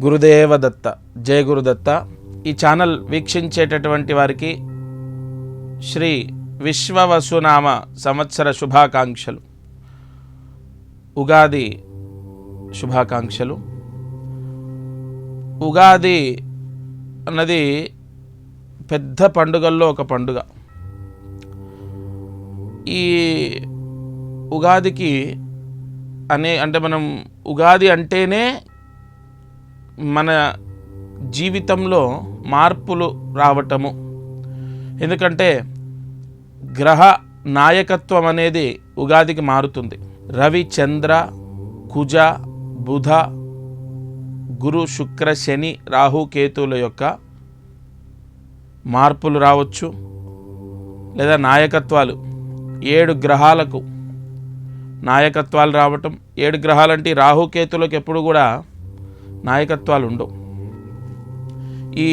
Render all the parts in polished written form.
గురుదేవ దత్త. జయ గురుదత్త. ఈ ఛానల్ వీక్షించేటటువంటి వారికి శ్రీ విశ్వవసునామ సంవత్సర శుభాకాంక్షలు, ఉగాది శుభాకాంక్షలు. ఉగాది అన్నది పెద్ద పండుగల్లో ఒక పండుగ. ఈ ఉగాదికి అంటే మనం ఉగాది అంటేనే మన జీవితంలో మార్పులు రావటము. ఎందుకంటే గ్రహ నాయకత్వం అనేది ఉగాదికి మారుతుంది. రవి, చంద్ర, కుజ, బుధ, గురు, శుక్ర, శని, రాహు, కేతువుల యొక్క మార్పులు రావచ్చు. లేదా నాయకత్వాలు 7 గ్రహాలకు నాయకత్వాలు రావటం. 7 గ్రహాలంటే రాహుకేతులకు ఎప్పుడు కూడా నాయకత్వాలు ఉండవు. ఈ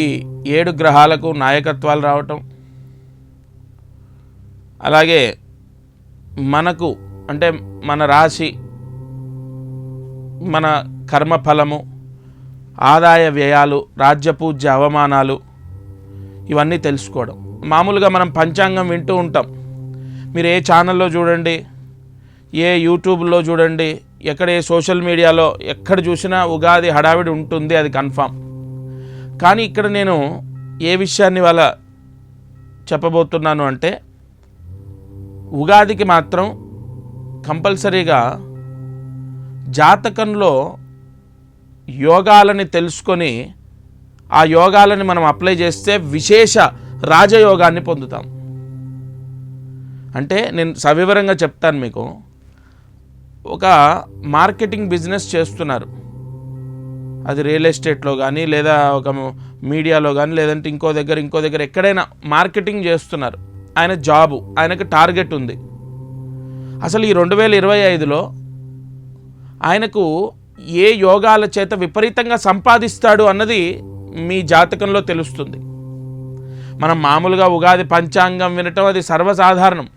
7 గ్రహాలకు నాయకత్వాలు రావటం, అలాగే మనకు అంటే మన రాశి, మన కర్మఫలము, ఆదాయ వ్యయాలు, రాజ్యపూజ్య అవమానాలు, ఇవన్నీ తెలుసుకోవడం. మామూలుగా మనం పంచాంగం వింటూ ఉంటాం. మీరు ఏ ఛానల్లో చూడండి, ఏ యూట్యూబ్లో చూడండి, ఎక్కడ ఏ సోషల్ మీడియాలో ఎక్కడ చూసినా ఉగాది హడావిడి ఉంటుంది, అది కన్ఫామ్. కానీ ఇక్కడ నేను ఏ విషయాన్ని వాళ్ళ చెప్పబోతున్నాను అంటే, ఉగాదికి మాత్రం కంపల్సరీగా జాతకంలో యోగాలని తెలుసుకొని ఆ యోగాలని మనం అప్లై చేస్తే విశేష రాజయోగాన్ని పొందుతాం. అంటే నేను సవివరంగా చెప్తాను మీకు. ఒక మార్కెటింగ్ బిజినెస్ చేస్తున్నారు, అది రియల్ ఎస్టేట్లో కానీ, లేదా ఒక మీడియాలో కానీ, లేదంటే ఇంకో దగ్గర ఎక్కడైనా మార్కెటింగ్ చేస్తున్నారు. ఆయన జాబు, ఆయనకు టార్గెట్ ఉంది. అసలు ఈ 2025లో ఆయనకు ఏ యోగాల చేత విపరీతంగా సంపాదిస్తాడు అన్నది మీ జాతకంలో తెలుస్తుంది. మనం మామూలుగా ఉగాది పంచాంగం వినటం అది సర్వసాధారణం.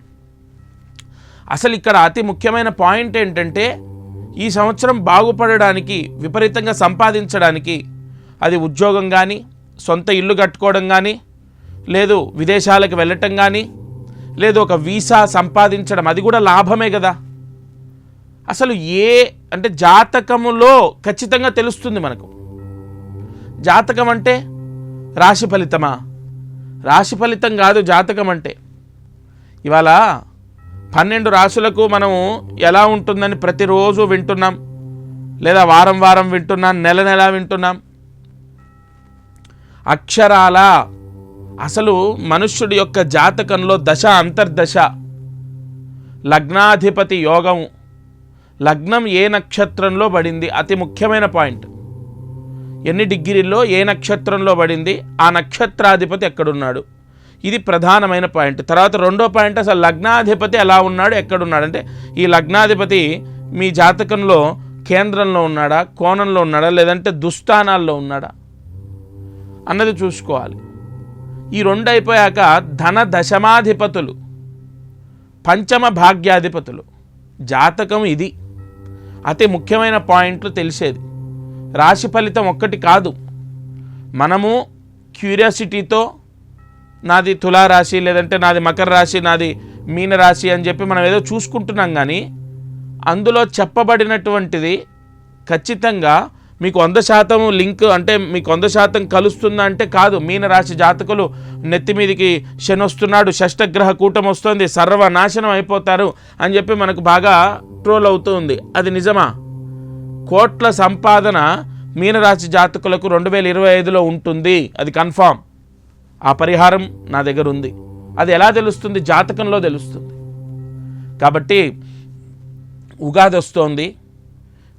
అసలు ఇక్కడ అతి ముఖ్యమైన పాయింట్ ఏంటంటే, ఈ సంవత్సరం బాగుపడడానికి, విపరీతంగా సంపాదించడానికి, అది ఉద్యోగం కానీ, సొంత ఇల్లు కట్టుకోవడం కానీ, లేదు విదేశాలకు వెళ్ళటం కానీ, లేదు ఒక వీసా సంపాదించడం, అది కూడా లాభమే కదా. అసలు అంటే జాతకములో ఖచ్చితంగా తెలుస్తుంది మనకు. జాతకం అంటే రాశి ఫలితమా? రాశి ఫలితం కాదు జాతకం అంటే. ఇవాళ 12 రాశులకు మనము ఎలా ఉంటుందని ప్రతిరోజు వింటున్నాం, లేదా వారం వింటున్నాం, నెల వింటున్నాం. అక్షరాల అసలు మనుష్యుడి యొక్క జాతకంలో దశ, అంతర్దశ, లగ్నాధిపతి యోగం, లగ్నం ఏ నక్షత్రంలో పడింది, అతి ముఖ్యమైన పాయింట్. ఎన్ని డిగ్రీల్లో ఏ నక్షత్రంలో పడింది, ఆ నక్షత్రాధిపతి ఎక్కడున్నాడు, ఇది ప్రధానమైన పాయింట్. తర్వాత రెండో పాయింట్, అసలు లగ్నాధిపతి ఎలా ఉన్నాడు, ఎక్కడున్నాడు. అంటే ఈ లగ్నాధిపతి మీ జాతకంలో కేంద్రంలో ఉన్నాడా, కోణంలో ఉన్నాడా, లేదంటే దుస్థానాల్లో ఉన్నాడా అన్నది చూసుకోవాలి. ఈ 2 అయిపోయాక ధన దశమాధిపతులు, పంచమ భాగ్యాధిపతులు. జాతకం ఇది అతి ముఖ్యమైన పాయింట్లు తెలిసేది. రాశి ఫలితం ఒక్కటి కాదు. మనము క్యూరియాసిటీతో నాది తులారాశి, లేదంటే నాది మకర రాశి, నాది మీనరాశి అని చెప్పి మనం ఏదో చూసుకుంటున్నాం. కానీ అందులో చెప్పబడినటువంటిది ఖచ్చితంగా మీకు 100% లింక్, అంటే మీకు 100% కలుస్తుందా అంటే కాదు. మీనరాశి జాతకులు నెత్తి మీదికి శని వస్తున్నాడు, షష్టగ్రహ కూటం వస్తుంది, సర్వనాశనం అయిపోతారు అని చెప్పి మనకు బాగా ట్రోల్ అవుతుంది. అది నిజమా? కోట్ల సంపాదన మీనరాశి జాతకులకు 2025లో ఉంటుంది, అది కన్ఫామ్. ఆ పరిహారం నా దగ్గర ఉంది. అది ఎలా తెలుస్తుంది? జాతకంలో తెలుస్తుంది. కాబట్టి ఉగాది వస్తోంది,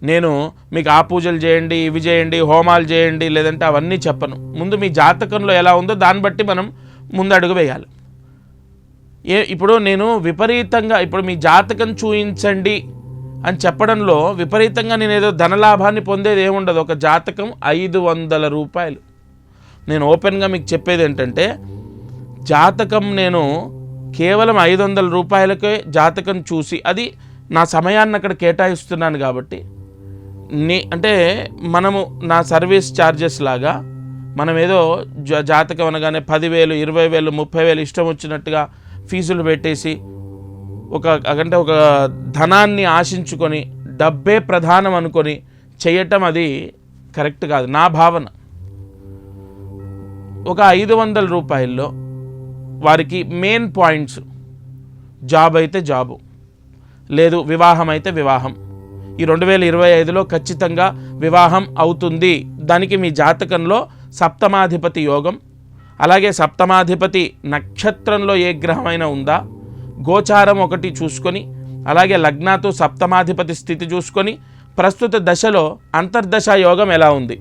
నేను మీకు ఆ పూజలు చేయండి, ఇవి చేయండి, హోమాలు చేయండి, లేదంటే అవన్నీ చెప్పను. ముందు మీ జాతకంలో ఎలా ఉందో దాన్ని బట్టి మనం ముందడుగు వేయాలి. ఇప్పుడు నేను విపరీతంగా ఇప్పుడు మీ జాతకం చూయించండి అని చెప్పడంలో విపరీతంగా నేను ఏదో ధనలాభాన్ని పొందేది ఏముండదు. ఒక జాతకం 500 రూపాయలు. నేను ఓపెన్గా మీకు చెప్పేది ఏంటంటే, జాతకం నేను కేవలం 500 రూపాయలకే జాతకం చూసి, అది నా సమయాన్ని అక్కడ కేటాయిస్తున్నాను కాబట్టి అంటే మనము నా సర్వీస్ ఛార్జెస్ లాగా మనం ఏదో జాతకం అనగానే 10,000 20,000 30,000 ఇష్టం వచ్చినట్టుగా ఫీజులు పెట్టేసి ఒక ధనాన్ని ఆశించుకొని డబ్బే ప్రధానం అనుకొని చేయటం అది కరెక్ట్ కాదు నా భావన. ఒక 500 రూపాయల్లో వారికి మెయిన్ పాయింట్స్, జాబ్ అయితే జాబు, లేదు వివాహం అయితే వివాహం, ఈ 2025లో ఖచ్చితంగా వివాహం అవుతుంది. దానికి మీ జాతకంలో సప్తమాధిపతి యోగం, అలాగే సప్తమాధిపతి నక్షత్రంలో ఏ గ్రహమైనా ఉందా, గోచారం ఒకటి చూసుకొని, అలాగే లగ్నాతో సప్తమాధిపతి స్థితి చూసుకొని ప్రస్తుత దశలో అంతర్దశ యోగం ఎలా ఉంది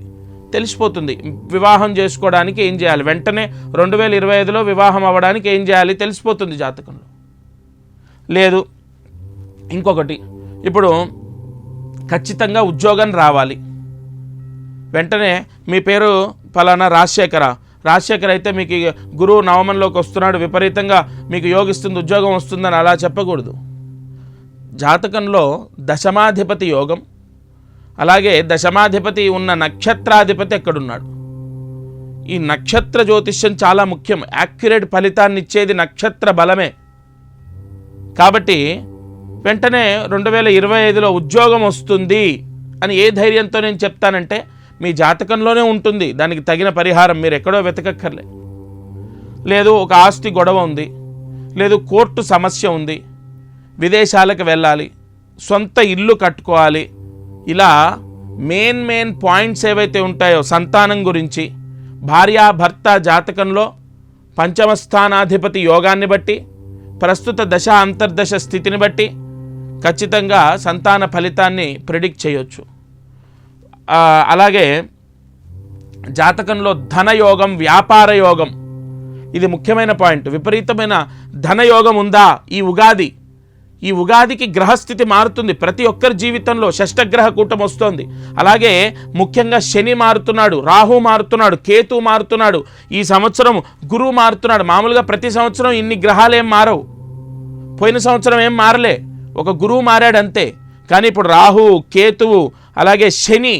తెలిసిపోతుంది. వివాహం చేసుకోవడానికి ఏం చేయాలి, వెంటనే 2025లో వివాహం అవ్వడానికి ఏం చేయాలి తెలిసిపోతుంది జాతకంలో. లేదు ఇంకొకటి, ఇప్పుడు ఖచ్చితంగా ఉద్యోగం రావాలి, వెంటనే మీ పేరు ఫలానా రాజశేఖర్ అయితే మీకు గురువు నవమంలోకి వస్తున్నాడు, విపరీతంగా మీకు యోగిస్తుంది, ఉద్యోగం వస్తుందని అలా చెప్పకూడదు. జాతకంలో దశమాధిపతి యోగం, అలాగే దశమాధిపతి ఉన్న నక్షత్రాధిపతి ఎక్కడున్నాడు. ఈ నక్షత్ర జ్యోతిష్యం చాలా ముఖ్యం. యాక్యురేట్ ఫలితాన్ని ఇచ్చేది నక్షత్ర బలమే. కాబట్టి వెంటనే 2025లో ఉద్యోగం వస్తుంది అని ఏ ధైర్యంతో నేను చెప్తానంటే మీ జాతకంలోనే ఉంటుంది, దానికి తగిన పరిహారం మీరు ఎక్కడో వెతకక్కర్లే. లేదు ఒక ఆస్తి గొడవ ఉంది, లేదు కోర్టు సమస్య ఉంది, విదేశాలకు వెళ్ళాలి, సొంత ఇల్లు కట్టుకోవాలి, ఇలా మెయిన్ పాయింట్స్ ఏవైతే ఉంటాయో సంతానం గురించి, భార్యాభర్త జాతకంలో పంచమ స్థానాధిపతి యోగాన్ని బట్టి, ప్రస్తుత దశ అంతర్దశ స్థితిని బట్టి ఖచ్చితంగా సంతాన ఫలితాన్ని ప్రిడిక్ట్ చేయొచ్చు. అలాగే జాతకంలో ధనయోగం, వ్యాపార యోగం, ఇది ముఖ్యమైన పాయింట్. విపరీతమైన ధనయోగం ఉందా ఈ ఉగాదికి గ్రహస్థితి మారుతుంది. ప్రతి ఒక్కరి జీవితంలో షష్టగ్రహ కూటం వస్తోంది. అలాగే ముఖ్యంగా శని మారుతున్నాడు, రాహు మారుతున్నాడు, కేతు మారుతున్నాడు, ఈ సంవత్సరం గురువు మారుతున్నాడు. మామూలుగా ప్రతి సంవత్సరం ఇన్ని గ్రహాలు ఏం మారవు, పోయిన సంవత్సరం ఏం మారలే, ఒక గురువు మారాడు అంతే. కానీ ఇప్పుడు రాహు, కేతువు, అలాగే శని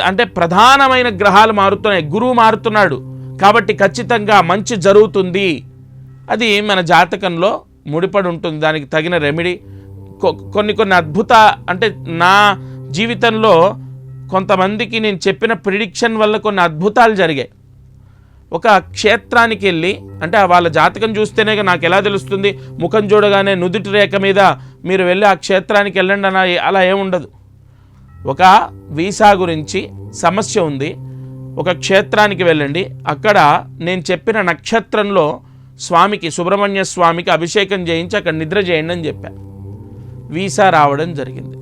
అంటే ప్రధానమైన గ్రహాలు మారుతున్నాయి, గురువు మారుతున్నాడు. కాబట్టి ఖచ్చితంగా మంచి జరుగుతుంది. అది మన జాతకంలో ముడిపడి ఉంటుంది, దానికి తగిన రెమెడీ. కొన్ని అద్భుత అంటే నా జీవితంలో కొంతమందికి నేను చెప్పిన ప్రిడిక్షన్ వల్ల కొన్ని అద్భుతాలు జరిగాయి. ఒక క్షేత్రానికి వెళ్ళి, అంటే వాళ్ళ జాతకం చూస్తేనే నాకు ఎలా తెలుస్తుంది, ముఖం చూడగానే నుదుటి రేఖ మీద మీరు వెళ్ళి ఆ క్షేత్రానికి వెళ్ళండి అని అలా ఏముండదు. ఒక వీసా గురించి సమస్య ఉంది, ఒక క్షేత్రానికి వెళ్ళండి, అక్కడ నేను చెప్పిన నక్షత్రంలో స్వామికి, సుబ్రహ్మణ్య స్వామికి అభిషేకం చేయించి అక్కడ నిద్ర చేయండి అని చెప్పా. వీసా రావడం జరిగింది.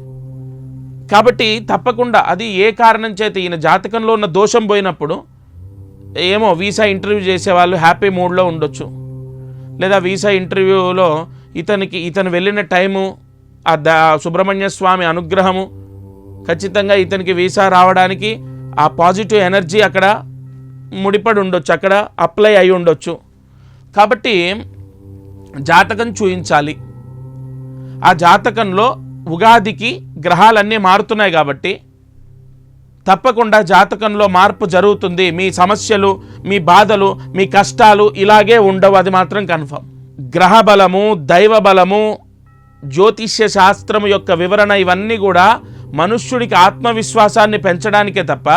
కాబట్టి తప్పకుండా అది ఏ కారణం చేత ఈయన జాతకంలో ఉన్న దోషం పోయినప్పుడు ఏమో వీసా ఇంటర్వ్యూ చేసేవాళ్ళు హ్యాపీ మూడ్లో ఉండొచ్చు, లేదా వీసా ఇంటర్వ్యూలో ఇతను వెళ్ళిన టైము, ఆ సుబ్రహ్మణ్య స్వామి అనుగ్రహము, ఖచ్చితంగా ఇతనికి వీసా రావడానికి ఆ పాజిటివ్ ఎనర్జీ అక్కడ ముడిపడి ఉండొచ్చు, అక్కడ అప్లై అయి ఉండొచ్చు. కాబట్టి జాతకం చూయించాలి. ఆ జాతకంలో ఉగాదికి గ్రహాలన్నీ మారుతున్నాయి కాబట్టి తప్పకుండా జాతకంలో మార్పు జరుగుతుంది. మీ సమస్యలు, మీ బాధలు, మీ కష్టాలు ఇలాగే ఉండవు, అది మాత్రం కన్ఫర్మ్. గ్రహ బలము, దైవ బలము, జ్యోతిష్య శాస్త్రం యొక్క వివరణ ఇవన్నీ కూడా మనుష్యుడికి ఆత్మవిశ్వాసాన్ని పెంచడానికే తప్ప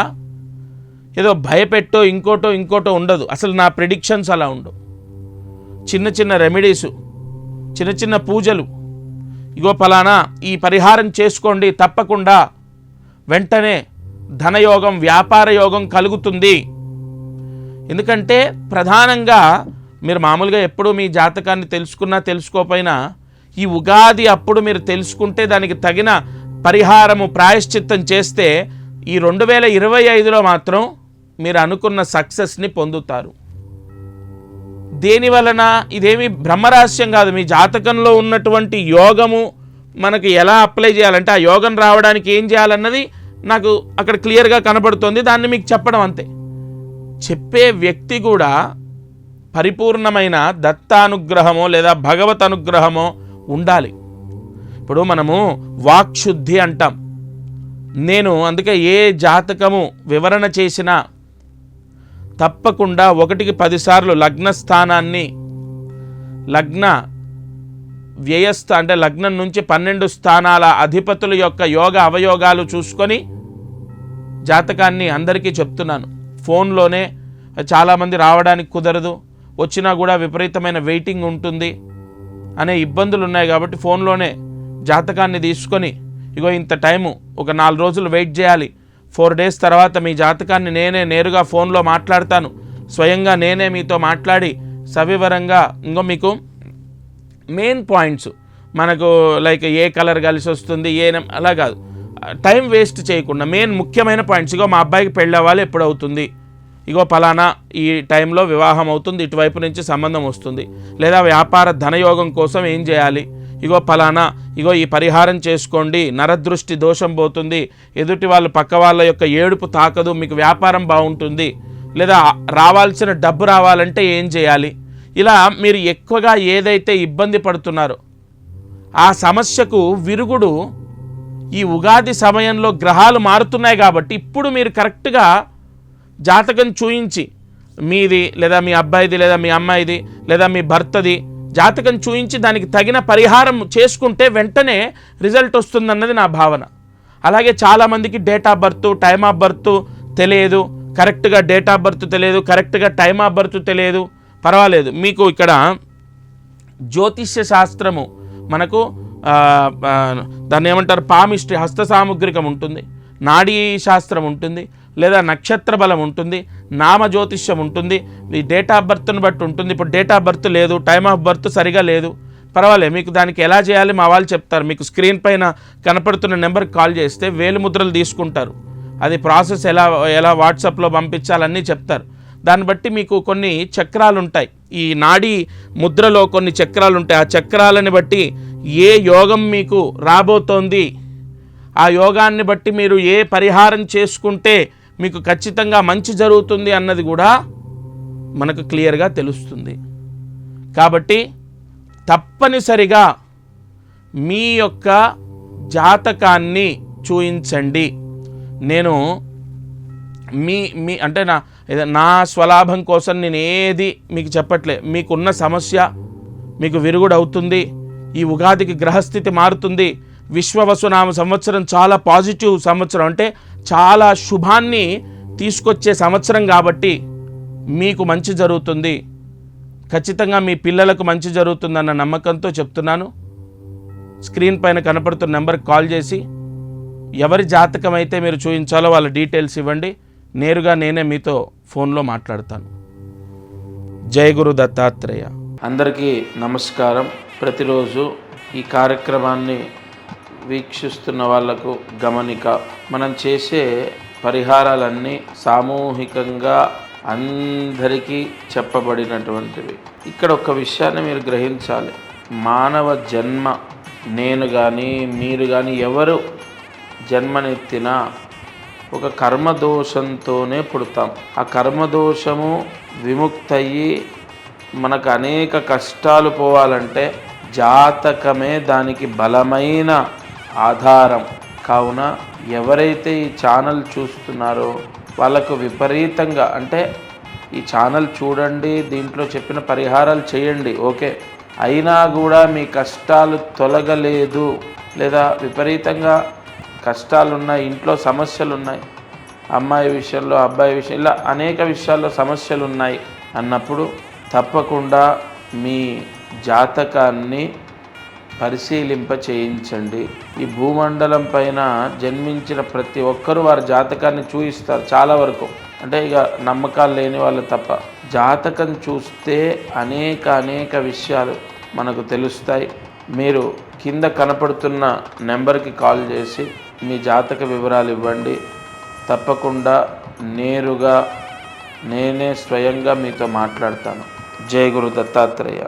ఏదో భయపెట్టో ఇంకోటో ఉండదు. అసలు నా ప్రిడిక్షన్స్ అలా ఉండవు. చిన్న రెమెడీసు, చిన్న పూజలు, ఇగో ఫలానా ఈ పరిహారం చేసుకోండి, తప్పకుండా వెంటనే ధనయోగం, వ్యాపార యోగం కలుగుతుంది. ఎందుకంటే ప్రధానంగా మీరు మామూలుగా ఎప్పుడు మీ జాతకాన్ని తెలుసుకున్నా తెలుసుకోకపోయినా ఈ ఉగాది అప్పుడు మీరు తెలుసుకుంటే దానికి తగిన పరిహారము, ప్రాయశ్చిత్తం చేస్తే ఈ 2025లో మాత్రం మీరు అనుకున్న సక్సెస్ని పొందుతారు. దేనివలన? ఇదేమి బ్రహ్మరహస్యం కాదు. మీ జాతకంలో ఉన్నటువంటి యోగము మనకు ఎలా అప్లై చేయాలంటే, ఆ యోగం రావడానికి ఏం చేయాలన్నది నాకు అక్కడ క్లియర్గా కనబడుతుంది, దాన్ని మీకు చెప్పడం అంతే. చెప్పే వ్యక్తి కూడా పరిపూర్ణమైన దత్తానుగ్రహమో లేదా భగవత్ అనుగ్రహమో ఉండాలి. ఇప్పుడు మనము వాక్శుద్ధి అంటాం. నేను అందుకే ఏ జాతకము వివరణ చేసినా తప్పకుండా 1కి 10 సార్లు లగ్న స్థానాన్ని, లగ్న వ్యయస్థ అంటే లగ్నం నుంచి 12 స్థానాల అధిపతుల యొక్క యోగ అవయోగాలు చూసుకొని జాతకాన్ని అందరికీ చెప్తున్నాను. ఫోన్లోనే చాలామంది రావడానికి కుదరదు, వచ్చినా కూడా విపరీతమైన వెయిటింగ్ ఉంటుంది అనే ఇబ్బందులు ఉన్నాయి కాబట్టి ఫోన్లోనే జాతకాన్ని తీసుకొని ఇగో ఇంత టైము, ఒక 4 రోజులు వెయిట్ చేయాలి, 4 డేస్ తర్వాత మీ జాతకాన్ని నేనే నేరుగా ఫోన్లో మాట్లాడతాను, స్వయంగా నేనే మీతో మాట్లాడి సవివరంగా ఇంకో మీకు మెయిన్ పాయింట్స్ మనకు లైక్ ఏ కలర్ కలిసి వస్తుంది అలా కాదు, టైం వేస్ట్ చేయకుండా మెయిన్ ముఖ్యమైన పాయింట్స్, ఇగో మా అబ్బాయికి పెళ్ళి అవ్వాలి, ఎప్పుడు అవుతుంది, ఇగో పలానా ఈ టైంలో వివాహం అవుతుంది, ఇటువైపు నుంచి సంబంధం వస్తుంది, లేదా వ్యాపార ధనయోగం కోసం ఏం చేయాలి, ఇగో పలానా ఇగో ఈ పరిహారం చేసుకోండి, నరదృష్టి దోషం పోతుంది, ఎదుటి వాళ్ళు పక్క వాళ్ళ యొక్క ఏడుపు తాకదు, మీకు వ్యాపారం బాగుంటుంది, లేదా రావాల్సిన డబ్బు రావాలంటే ఏం చేయాలి, ఇలా మీరు ఎక్కువగా ఏదైతే ఇబ్బంది పడుతున్నారో ఆ సమస్యకు విరుగుడు ఈ ఉగాది సమయంలో గ్రహాలు మారుతున్నాయి కాబట్టి ఇప్పుడు మీరు కరెక్ట్గా జాతకం చూయించి మీది లేదా మీ అబ్బాయిది లేదా మీ అమ్మాయిది లేదా మీ భర్తది జాతకం చూయించి దానికి తగిన పరిహారం చేసుకుంటే వెంటనే రిజల్ట్ వస్తుందన్నది నా భావన. అలాగే చాలామందికి date of birth, time of birth తెలియదు, కరెక్ట్గా డేట్ ఆఫ్ బర్త్ తెలియదు, కరెక్ట్గా టైమ్ ఆఫ్ బర్త్ తెలియదు, పర్వాలేదు. మీకు ఇక్కడ జ్యోతిష్య శాస్త్రము మనకు దాన్ని ఏమంటారు పామిస్ట్రీ, హస్త సాముగ్రికం ఉంటుంది, నాడీ శాస్త్రం ఉంటుంది, లేదా నక్షత్ర బలం ఉంటుంది, నామ జ్యోతిష్యం ఉంటుంది, ఈ డేట్ ఆఫ్ బర్త్ను బట్టి ఉంటుంది. ఇప్పుడు డేట్ ఆఫ్ బర్త్ లేదు, టైమ్ ఆఫ్ బర్త్ సరిగా లేదు, పర్వాలేదు, మీకు దానికి ఎలా చేయాలి మా వాళ్ళు చెప్తారు. మీకు స్క్రీన్ పైన కనపడుతున్న నెంబర్కి కాల్ చేస్తే వేలిముద్రలు తీసుకుంటారు, అది ప్రాసెస్ ఎలా వాట్సాప్లో పంపించాలన్నీ చెప్తారు. దాన్ని బట్టి మీకు కొన్ని చక్రాలు ఉంటాయి, ఈ నాడీ ముద్రలో కొన్ని చక్రాలు ఉంటాయి, ఆ చక్రాలని బట్టి ఏ యోగం మీకు రాబోతోంది, ఆ యోగాన్ని బట్టి మీరు ఏ పరిహారం చేసుకుంటే మీకు ఖచ్చితంగా మంచి జరుగుతుంది అన్నది కూడా మనకు క్లియర్గా తెలుస్తుంది. కాబట్టి తప్పనిసరిగా మీ యొక్క జాతకాన్ని చూయించండి. నేను మీ అంటే నా స్వలాభం కోసం నేను ఏది మీకు చెప్పట్లే. మీకున్న సమస్య మీకు విరుగుడు అవుతుంది, ఈ ఉగాదికి గ్రహస్థితి మారుతుంది, విశ్వవసునామ సంవత్సరం చాలా పాజిటివ్ సంవత్సరం, అంటే చాలా శుభాన్ని తీసుకొచ్చే సంవత్సరం కాబట్టి మీకు మంచి జరుగుతుంది, ఖచ్చితంగా మీ పిల్లలకు మంచి జరుగుతుందన్న నమ్మకంతో చెప్తున్నాను. స్క్రీన్ పైన కనపడుతున్న నెంబర్కి కాల్ చేసి ఎవరి జాతకం అయితే మీరు చూపించాలో వాళ్ళ డీటెయిల్స్ ఇవ్వండి, నేరుగా నేనే మీతో ఫోన్లో మాట్లాడతాను. జై గురు దత్తాత్రేయ. అందరికీ నమస్కారం. ప్రతిరోజు ఈ కార్యక్రమాన్ని వీక్షిస్తున్న వాళ్లకు గమనిక, మనం చేసే పరిహారాలన్నీ సామూహికంగా అందరికీ చెప్పబడినటువంటివి. ఇక్కడ ఒక విషయాన్ని మీరు గ్రహించాలి, మానవ జన్మ నేను కానీ మీరు కానీ ఎవరు జన్మనెత్తినా ఒక కర్మదోషంతోనే పుడతాం. ఆ కర్మదోషము విముక్తయ్యి మనకు అనేక కష్టాలు పోవాలంటే జాతకమే దానికి బలమైన ఆధారం. కావున ఎవరైతే ఈ ఛానల్ చూస్తున్నారో వాళ్ళకు విపరీతంగా, అంటే ఈ ఛానల్ చూడండి, దీంట్లో చెప్పిన పరిహారాలు చేయండి, ఓకే, అయినా కూడా మీ కష్టాలు తొలగలేదు, లేదా విపరీతంగా కష్టాలున్నాయి, ఇంట్లో సమస్యలు ఉన్నాయి, అమ్మాయి విషయంలో అబ్బాయి విషయం ఇలా అనేక విషయాల్లో సమస్యలు ఉన్నాయి అన్నప్పుడు తప్పకుండా మీ జాతకాన్ని పరిశీలింప చేయించండి. ఈ భూమండలం పైన జన్మించిన ప్రతి ఒక్కరూ వారి జాతకాన్ని చూయిస్తారు చాలా వరకు, అంటే ఇక నమ్మకాలు లేని వాళ్ళు తప్ప. జాతకం చూస్తే అనేక విషయాలు మనకు తెలుస్తాయి. మీరు కింద కనపడుతున్న నెంబర్కి కాల్ చేసి మీ జాతక వివరాలు ఇవ్వండి, తప్పకుండా నేరుగా నేనే స్వయంగా మీతో మాట్లాడతాను. జై గురు దత్తాత్రేయ.